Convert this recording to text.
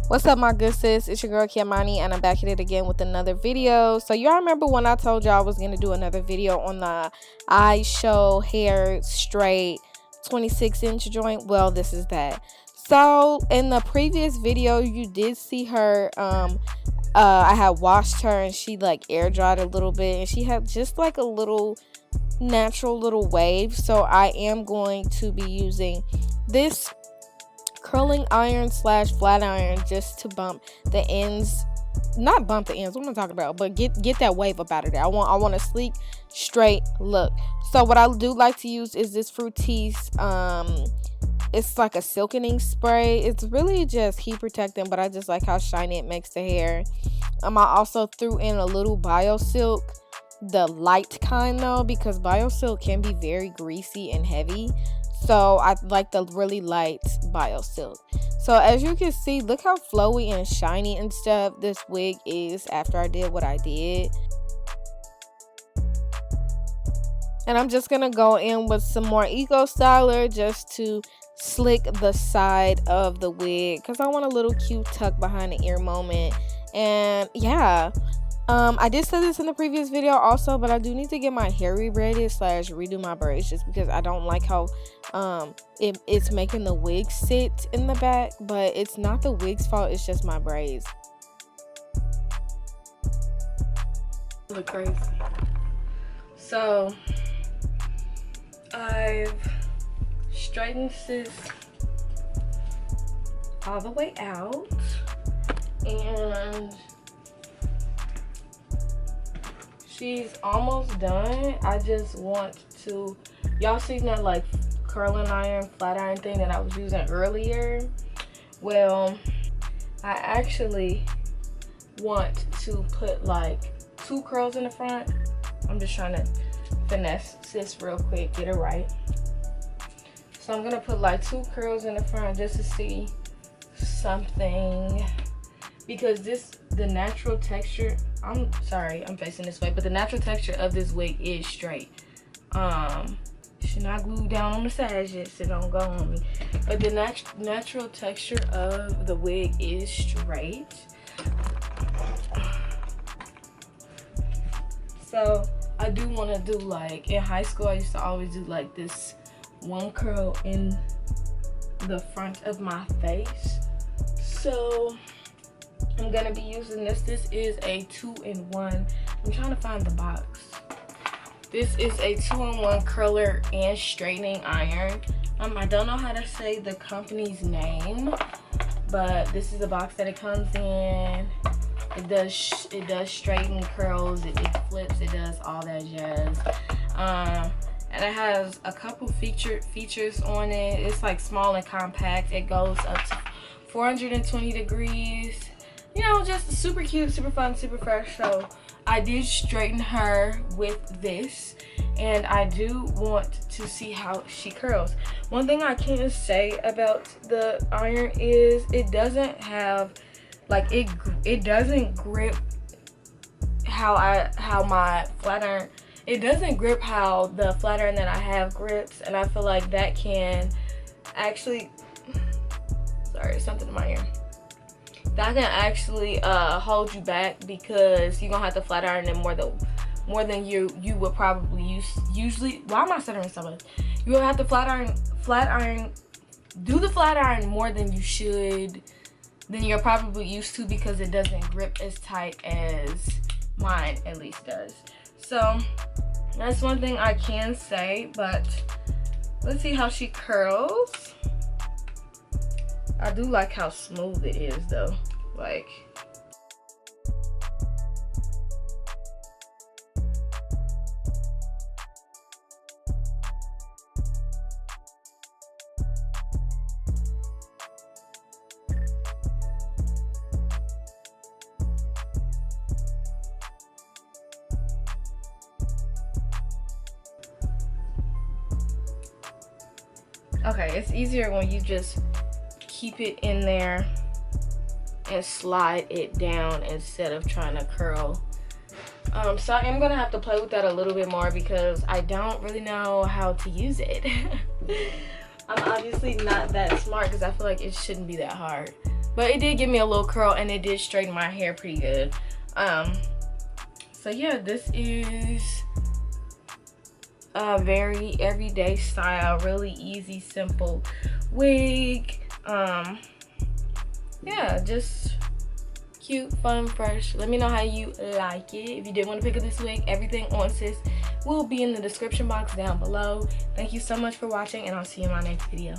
What's up, my good sis? It's your girl Kiamani, and I'm back at it again with another video. So y'all remember when I told y'all I was gonna do another video on the Ishow hair straight 26-inch joint? Well, this is that. So in the previous video, you did see her. I had washed her, and she like air dried a little bit, and she had just like a little natural little wave. So I am going to be using this curling iron / flat iron just to bump the ends, not bump the ends, what am I talking about, but get that wave up out of there. I want a sleek straight look. So what I do like to use is this Fructis, it's like a silkening spray. It's really just heat protecting, but I just like how shiny it makes the hair. I also threw in a little BioSilk, the light kind though, because BioSilk can be very greasy and heavy. So I like the really light BioSilk. So as you can see, look how flowy and shiny and stuff this wig is after I did what I did. And I'm just gonna go in with some more Eco Styler just to slick the side of the wig, because I want a little cute tuck behind the ear moment. And yeah, I did say this in the previous video also, but I do need to get my hair rebraided / redo my braids, just because I don't like how it's making the wig sit in the back. But it's not the wig's fault, it's just my braids. Look crazy. So I've straightened this all the way out, and she's almost done. I just want to, y'all seen that like curling iron, flat iron thing that I was using earlier? Well, I actually want to put like 2 curls in the front. I'm just trying to finesse this real quick, get it right. So I'm gonna put like 2 curls in the front just to see something, because the natural texture, I'm sorry I'm facing this way, but the natural texture of this wig is straight. Should not glue down on the sides yet, so don't go on me, but the natural texture of the wig is straight. So I do want to do, like in high school I used to always do like this 1 curl in the front of my face. So I'm gonna be using this. This is a 2-in-1. I'm trying to find the box. This is a 2-in-1 curler and straightening iron. I don't know how to say the company's name, but this is the box that it comes in. It does straighten, curls, it flips, it does all that jazz. And it has a couple features on it. It's like small and compact. It goes up to 420 degrees. You know, just super cute, super fun, super fresh. So I did straighten her with this, and I do want to see how she curls. One thing I can say about the iron is it doesn't have like it doesn't grip how my flat iron, it doesn't grip how the flat iron that I have grips, and I feel like that can actually, sorry, something in my ear, that can actually hold you back, because you're gonna have to flat iron it more than you would probably usually. Why am I stuttering so much? You will have to do the flat iron more than you should, than you're probably used to, because it doesn't grip as tight as mine at least does. So that's one thing I can say, but let's see how she curls. I do like how smooth it is though, like. Okay, it's easier when you just keep it in there and slide it down instead of trying to curl. So I am gonna have to play with that a little bit more, because I don't really know how to use it. I'm obviously not that smart, because I feel like it shouldn't be that hard. but it did give me a little curl and it did straighten my hair pretty good. So yeah, this is a very everyday style, really easy, simple wig. Yeah, just cute, fun, fresh. Let me know how you like it. If you did want to pick up this wig, everything on sis will be in the description box down below. Thank you so much for watching, and I'll see you in my next video.